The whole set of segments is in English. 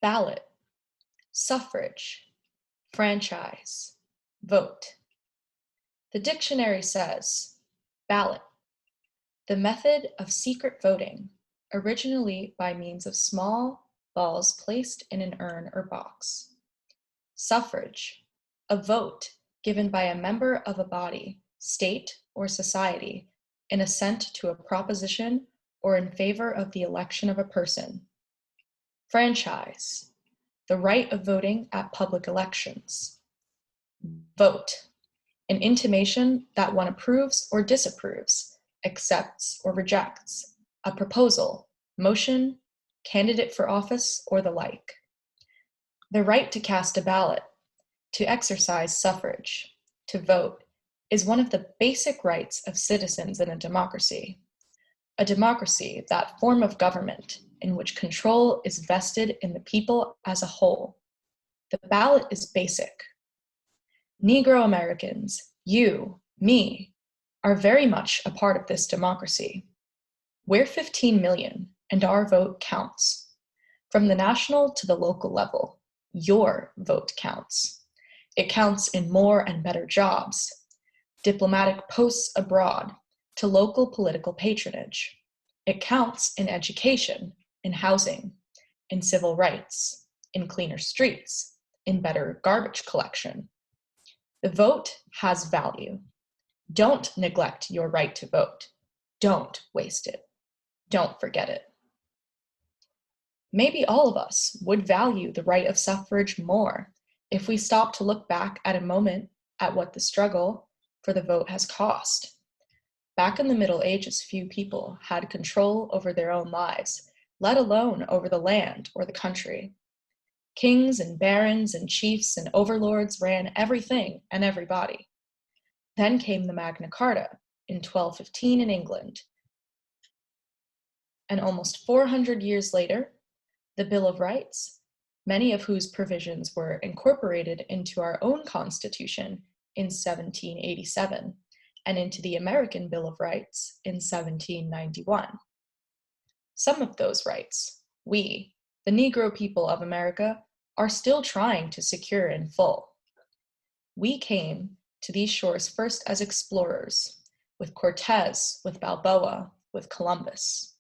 ballot, suffrage, franchise, vote. The dictionary says, ballot, the method of secret voting, originally by means of small balls placed in an urn or box. Suffrage, a vote given by a member of a body, state, or society in assent to a proposition or in favor of the election of a person. Franchise, the right of voting at public elections. Vote, an intimation that one approves or disapproves, accepts or rejects, a proposal, motion, candidate for office, or the like. The right to cast a ballot, to exercise suffrage, to vote, is one of the basic rights of citizens in a democracy. A democracy, that form of government in which control is vested in the people as a whole. The ballot is basic. Negro Americans, you, me, are very much a part of this democracy. We're 15 million, and our vote counts. From the national to the local level, your vote counts. It counts in more and better jobs, diplomatic posts abroad, to local political patronage. It counts in education, in housing, in civil rights, in cleaner streets, in better garbage collection. The vote has value. Don't neglect your right to vote. Don't waste it. Don't forget it. Maybe all of us would value the right of suffrage more if we stopped to look back at a moment at what the struggle for the vote has cost. Back in the Middle Ages, few people had control over their own lives, let alone over the land or the country. Kings and barons and chiefs and overlords ran everything and everybody. Then came the Magna Carta in 1215 in England. And almost 400 years later, the Bill of Rights, many of whose provisions were incorporated into our own Constitution in 1787 and into the American Bill of Rights in 1791. Some of those rights, we, the Negro people of America, are still trying to secure in full. We came to these shores first as explorers, with Cortez, with Balboa, with Columbus.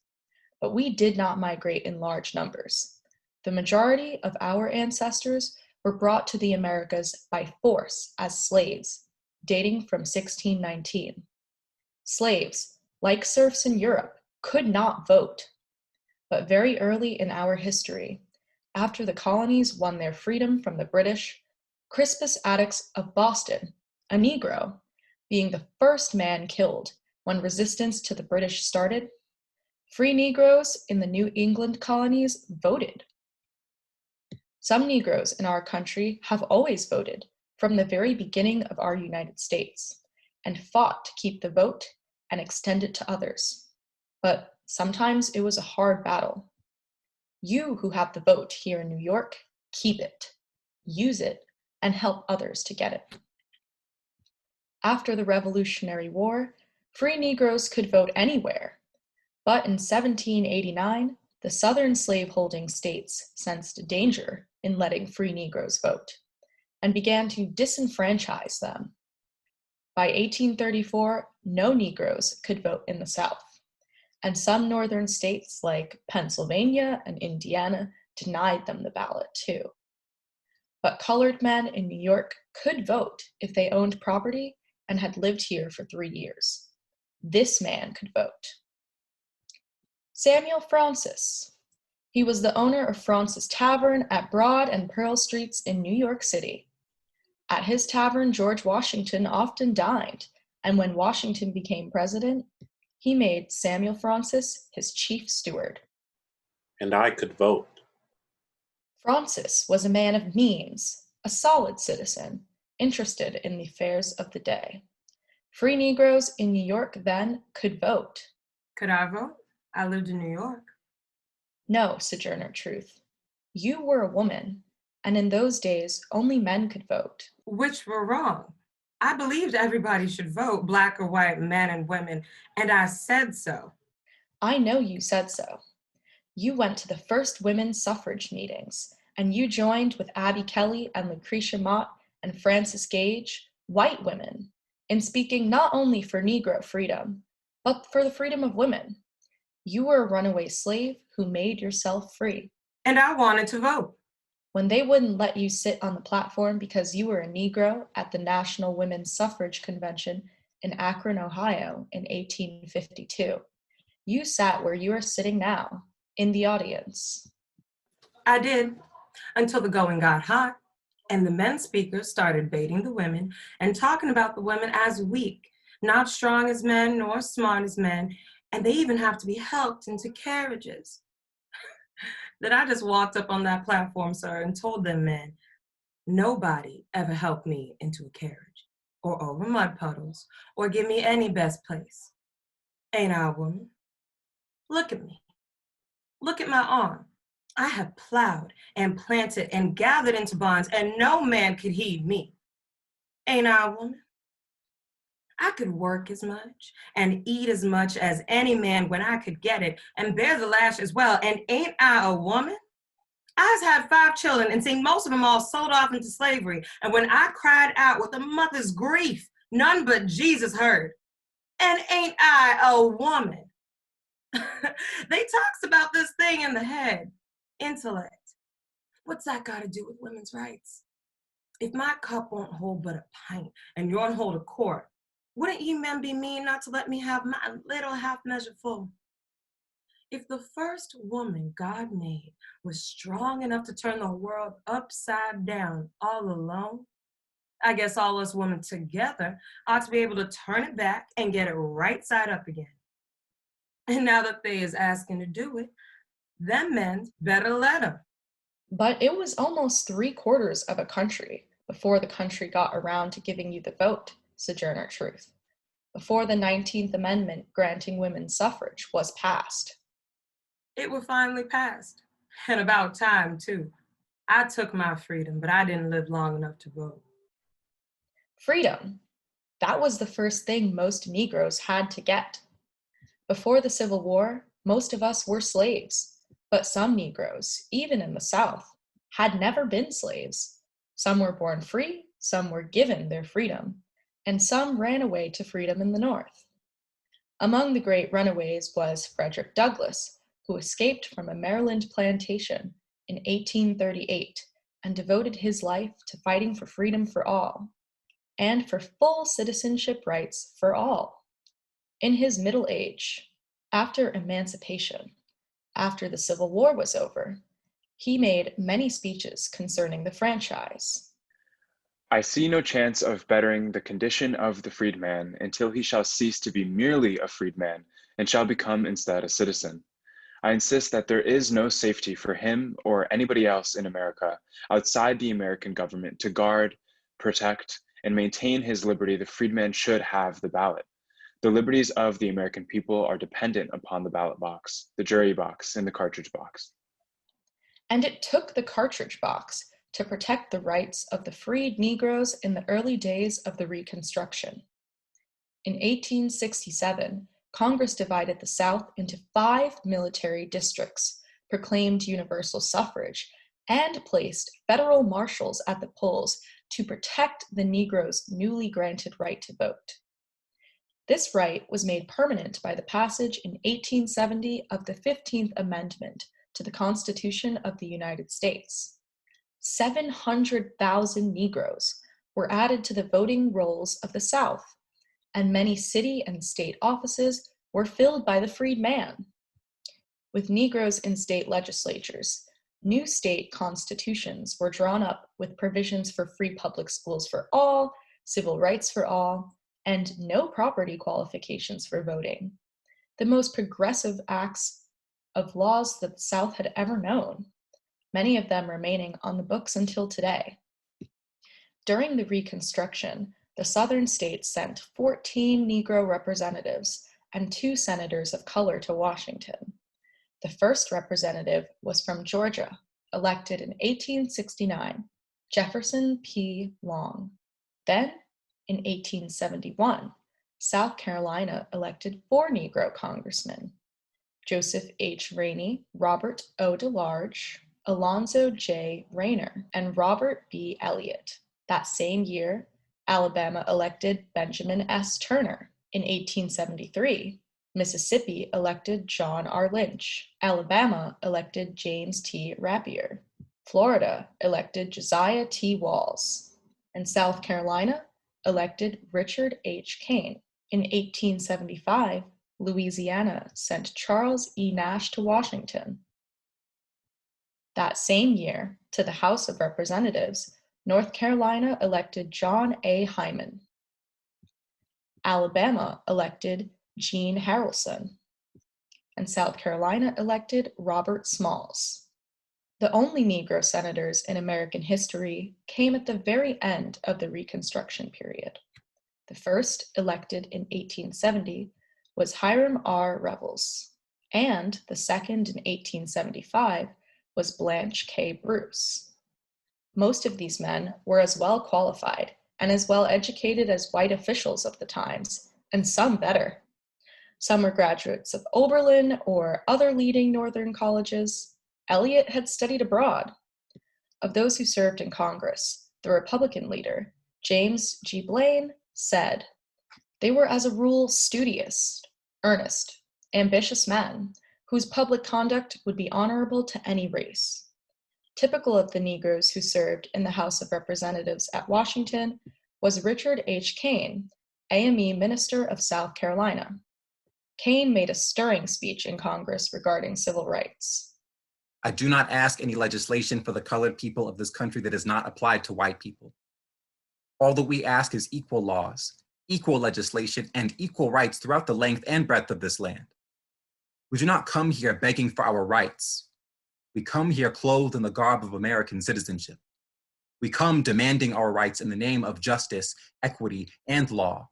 But we did not migrate in large numbers. The majority of our ancestors were brought to the Americas by force as slaves, dating from 1619. Slaves, like serfs in Europe, could not vote. But very early in our history, after the colonies won their freedom from the British, Crispus Attucks of Boston, a Negro, being the first man killed when resistance to the British started, free Negroes in the New England colonies voted. Some Negroes in our country have always voted from the very beginning of our United States and fought to keep the vote and extend it to others. But sometimes it was a hard battle. You who have the vote here in New York, keep it, use it, and help others to get it. After the Revolutionary War, free Negroes could vote anywhere. But in 1789, the Southern slaveholding states sensed danger in letting free Negroes vote and began to disenfranchise them. By 1834, no Negroes could vote in the South, and some northern states like Pennsylvania and Indiana denied them the ballot too. But colored men in New York could vote if they owned property and had lived here for 3 years. This man could vote. Samuel Francis. He was the owner of Francis Tavern at Broad and Pearl Streets in New York City. At his tavern, George Washington often dined, and when Washington became president, he made Samuel Francis his chief steward. And I could vote. Francis was a man of means, a solid citizen, interested in the affairs of the day. Free Negroes in New York then could vote. Could I vote? I lived in New York. No, Sojourner Truth. You were a woman, and in those days, only men could vote. Which were wrong. I believed everybody should vote, black or white, men and women, and I said so. I know you said so. You went to the first women's suffrage meetings and you joined with Abby Kelly and Lucretia Mott and Frances Gage, white women, in speaking not only for Negro freedom, but for the freedom of women. You were a runaway slave who made yourself free. And I wanted to vote. When they wouldn't let you sit on the platform because you were a Negro at the National Women's Suffrage Convention in Akron, Ohio in 1852, you sat where you are sitting now, in the audience. I did, until the going got hot and the men speakers started baiting the women and talking about the women as weak, not strong as men nor smart as men, and they even have to be helped into carriages. Then I just walked up on that platform, sir, and told them men, nobody ever helped me into a carriage or over mud puddles or give me any best place. Ain't I a woman? Look at me. Look at my arm. I have plowed and planted and gathered into bonds, and no man could heed me. Ain't I a woman? I could work as much and eat as much as any man when I could get it and bear the lash as well. And ain't I a woman? I've had 5 children and seen most of them all sold off into slavery. And when I cried out with a mother's grief, none but Jesus heard. And ain't I a woman? They talks about this thing in the head, intellect. What's that got to do with women's rights? If my cup won't hold but a pint and your'n hold a quart, wouldn't you men be mean not to let me have my little half measure full? If the first woman God made was strong enough to turn the world upside down all alone, I guess all us women together ought to be able to turn it back and get it right side up again. And now that they is asking to do it, them men better let 'em. But it was almost 3/4 of a country before the country got around to giving you the vote, Sojourner Truth, before the 19th Amendment granting women suffrage was passed. It was finally passed. And about time, too. I took my freedom, but I didn't live long enough to vote. Freedom. That was the first thing most Negroes had to get. Before the Civil War, most of us were slaves, but some Negroes, even in the South, had never been slaves. Some were born free, some were given their freedom, and some ran away to freedom in the North. Among the great runaways was Frederick Douglass, who escaped from a Maryland plantation in 1838 and devoted his life to fighting for freedom for all, and for full citizenship rights for all. In his middle age, after emancipation, after the Civil War was over, he made many speeches concerning the franchise. I see no chance of bettering the condition of the freedman until he shall cease to be merely a freedman and shall become instead a citizen. I insist that there is no safety for him or anybody else in America outside the American government to guard, protect, and maintain his liberty. The freedman should have the ballot. The liberties of the American people are dependent upon the ballot box, the jury box, and the cartridge box. And it took the cartridge box to protect the rights of the freed Negroes in the early days of the Reconstruction. In 1867, Congress divided the South into 5 military districts, proclaimed universal suffrage, and placed federal marshals at the polls to protect the Negroes' newly granted right to vote. This right was made permanent by the passage in 1870 of the 15th Amendment to the Constitution of the United States. 700,000 Negroes were added to the voting rolls of the South, and many city and state offices were filled by the freed man. With Negroes in state legislatures, new state constitutions were drawn up with provisions for free public schools for all, civil rights for all, and no property qualifications for voting, the most progressive acts of laws that the South had ever known, many of them remaining on the books until today. During the Reconstruction, the Southern states sent 14 Negro representatives and 2 senators of color to Washington. The first representative was from Georgia, elected in 1869, Jefferson P. Long. Then, in 1871, South Carolina elected 4 Negro congressmen, Joseph H. Rainey, Robert O. DeLarge, Alonzo J. Rayner and Robert B. Elliott. That same year, Alabama elected Benjamin S. Turner. In 1873, Mississippi elected John R. Lynch. Alabama elected James T. Rapier. Florida elected Josiah T. Walls. And South Carolina elected Richard H. Kane. In 1875, Louisiana sent Charles E. Nash to Washington. That same year, to the House of Representatives, North Carolina elected John A. Hyman. Alabama elected Gene Harrelson. And South Carolina elected Robert Smalls. The only Negro senators in American history came at the very end of the Reconstruction period. The first, elected in 1870, was Hiram R. Revels, and the second in 1875 was Blanche K. Bruce. Most of these men were as well qualified and as well educated as white officials of the times, and some better. Some were graduates of Oberlin or other leading northern colleges. Eliot had studied abroad. Of those who served in Congress, the Republican leader, James G. Blaine, said, "They were as a rule studious, earnest, ambitious men, whose public conduct would be honorable to any race." Typical of the Negroes who served in the House of Representatives at Washington was Richard H. Kane, AME Minister of South Carolina. Kane made a stirring speech in Congress regarding civil rights. "I do not ask any legislation for the colored people of this country that is not applied to white people. All that we ask is equal laws, equal legislation, and equal rights throughout the length and breadth of this land. We do not come here begging for our rights. We come here clothed in the garb of American citizenship. We come demanding our rights in the name of justice, equity, and law,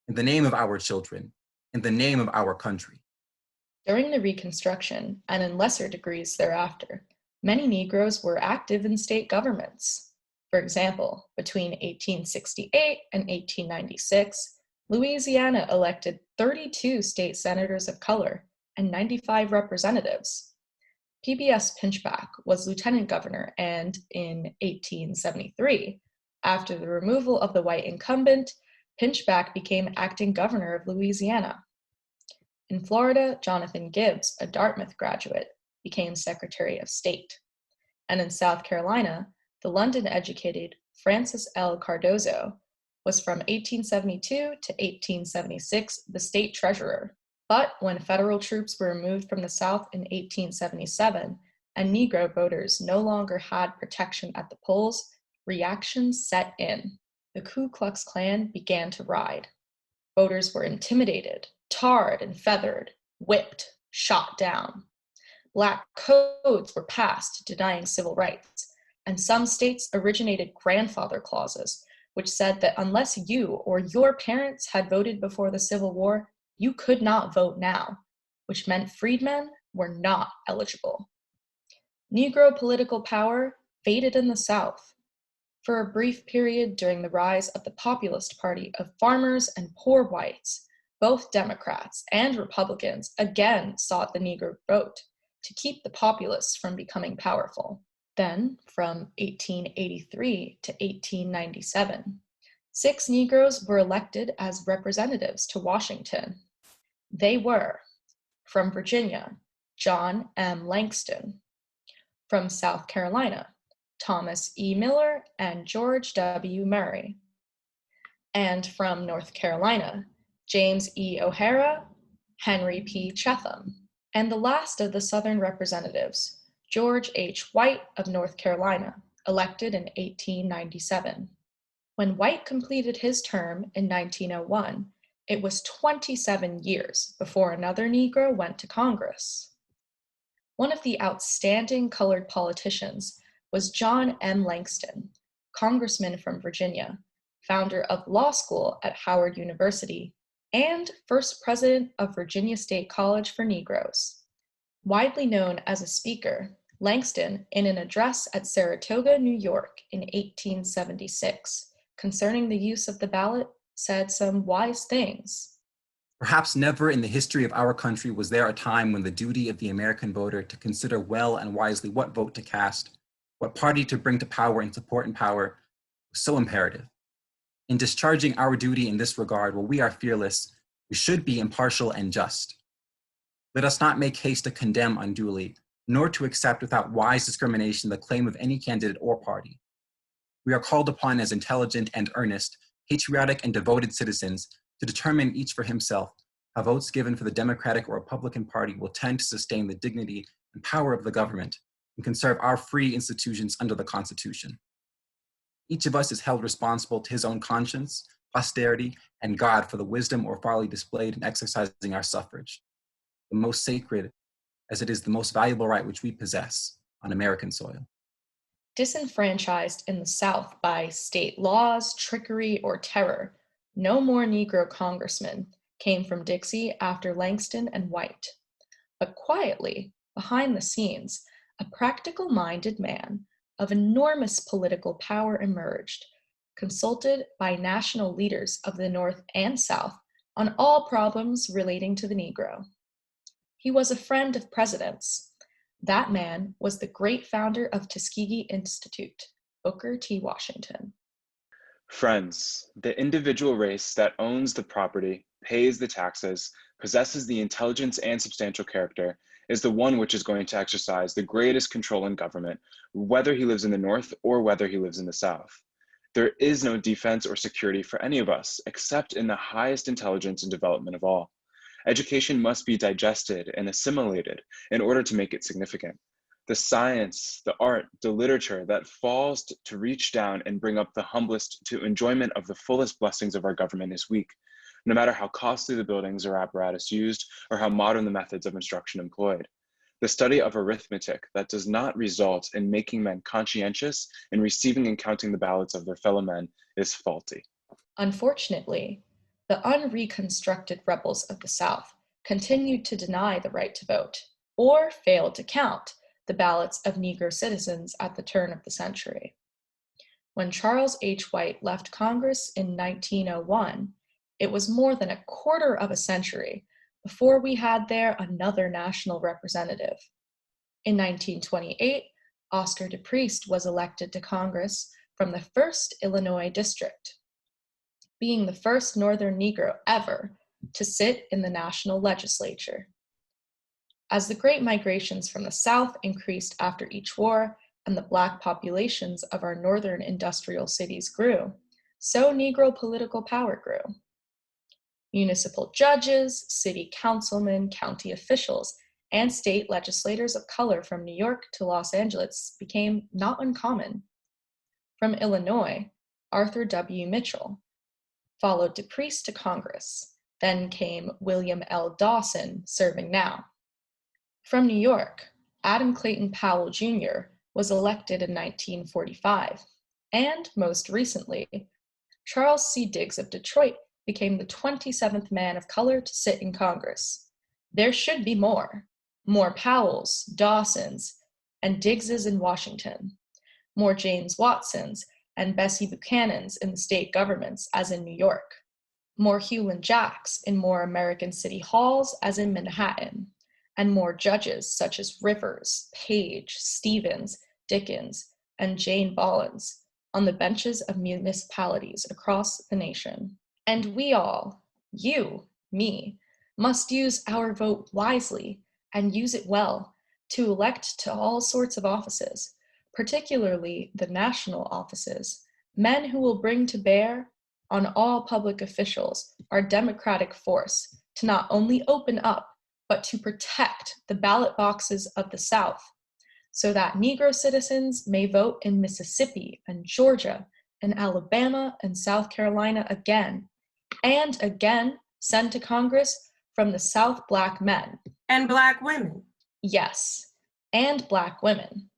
in the name of our children, in the name of our country." During the Reconstruction, and in lesser degrees thereafter, many Negroes were active in state governments. For example, between 1868 and 1896, Louisiana elected 32 state senators of color and 95 representatives. P.B.S. Pinchback was lieutenant governor, and in 1873, after the removal of the white incumbent, Pinchback became acting governor of Louisiana. In Florida, Jonathan Gibbs, a Dartmouth graduate, became Secretary of State. And in South Carolina, the London-educated Francis L. Cardozo was from 1872 to 1876 the state treasurer. But when federal troops were removed from the South in 1877 and Negro voters no longer had protection at the polls, reactions set in. The Ku Klux Klan began to ride. Voters were intimidated, tarred and feathered, whipped, shot down. Black codes were passed denying civil rights, and some states originated grandfather clauses, which said that unless you or your parents had voted before the Civil War, you could not vote now, which meant freedmen were not eligible. Negro political power faded in the South. For a brief period during the rise of the Populist Party of farmers and poor whites, both Democrats and Republicans again sought the Negro vote to keep the populists from becoming powerful. Then, from 1883 to 1897, 6 Negroes were elected as representatives to Washington. They were, from Virginia, John M. Langston; from South Carolina, Thomas E. Miller and George W. Murray; and from North Carolina, James E. O'Hara, Henry P. Chetham; and the last of the Southern representatives, George H. White of North Carolina, elected in 1897. When White completed his term in 1901, it was 27 years before another Negro went to Congress. One of the outstanding colored politicians was John M. Langston, congressman from Virginia, founder of law school at Howard University, and first president of Virginia State College for Negroes. Widely known as a speaker, Langston, in an address at Saratoga, New York in 1876, concerning the use of the ballot, said some wise things. Perhaps never in the history of our country was there a time when the duty of the American voter to consider well and wisely what vote to cast, what party to bring to power and support in power, was so imperative. In discharging our duty in this regard, where we are fearless, we should be impartial and just. Let us not make haste to condemn unduly, nor to accept without wise discrimination the claim of any candidate or party. We are called upon as intelligent and earnest, patriotic and devoted citizens to determine each for himself how votes given for the Democratic or Republican Party will tend to sustain the dignity and power of the government and conserve our free institutions under the Constitution. Each of us is held responsible to his own conscience, posterity, and God for the wisdom or folly displayed in exercising our suffrage, the most sacred as it is the most valuable right which we possess on American soil. Disenfranchised in the South by state laws, trickery, or terror, no more Negro congressmen came from Dixie after Langston and White. But quietly, behind the scenes, a practical-minded man of enormous political power emerged, consulted by national leaders of the North and South on all problems relating to the Negro. He was a friend of presidents. That man was the great founder of Tuskegee Institute, Booker T. Washington. Friends, the individual race that owns the property, pays the taxes, possesses the intelligence and substantial character, is the one which is going to exercise the greatest control in government, whether he lives in the North or whether he lives in the South. There is no defense or security for any of us, except in the highest intelligence and development of all. Education must be digested and assimilated in order to make it significant. The science, the art, the literature that falls to reach down and bring up the humblest to enjoyment of the fullest blessings of our government is weak, no matter how costly the buildings or apparatus used or how modern the methods of instruction employed. The study of arithmetic that does not result in making men conscientious in receiving and counting the ballots of their fellow men is faulty. Unfortunately, the unreconstructed rebels of the South continued to deny the right to vote, or failed to count the ballots of Negro citizens at the turn of the century. When Charles H. White left Congress in 1901, it was more than a quarter of a century before we had there another national representative. In 1928, Oscar DePriest was elected to Congress from the 1st Illinois District, being the first Northern Negro ever to sit in the national legislature. As the great migrations from the South increased after each war and the Black populations of our northern industrial cities grew, so Negro political power grew. Municipal judges, city councilmen, county officials, and state legislators of color from New York to Los Angeles became not uncommon. From Illinois, Arthur W. Mitchell followed DePriest to Congress. Then came William L. Dawson, serving now. From New York, Adam Clayton Powell Jr. was elected in 1945, and most recently, Charles C. Diggs of Detroit became the 27th man of color to sit in Congress. There should be more Powells, Dawsons, and Diggses in Washington, more James Watsons and Bessie Buchanans in the state governments as in New York, more Hewlin Jacks in more American city halls as in Manhattan, and more judges such as Rivers, Page, Stevens, Dickens, and Jane Bollins on the benches of municipalities across the nation. And we all, you, me, must use our vote wisely and use it well to elect to all sorts of offices, particularly the national offices, men who will bring to bear on all public officials our democratic force to not only open up, but to protect the ballot boxes of the South, so that Negro citizens may vote in Mississippi and Georgia and Alabama and South Carolina again, and again sent to Congress from the South Black men. And Black women. Yes, and Black women,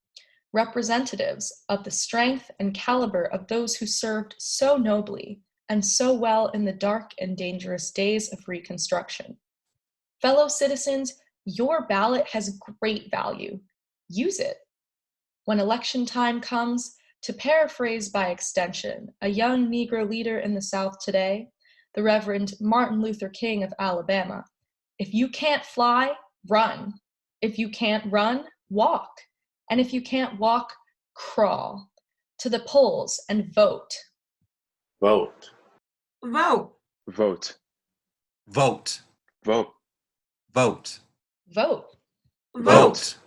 representatives of the strength and caliber of those who served so nobly and so well in the dark and dangerous days of Reconstruction. Fellow citizens, your ballot has great value. Use it. When election time comes, to paraphrase by extension a young Negro leader in the South today, the Reverend Martin Luther King of Alabama. If you can't fly, run. If you can't run, walk. And if you can't walk, crawl. To the polls and vote. Vote. Vote. Vote. Vote. Vote. Vote. Vote. Vote. Vote.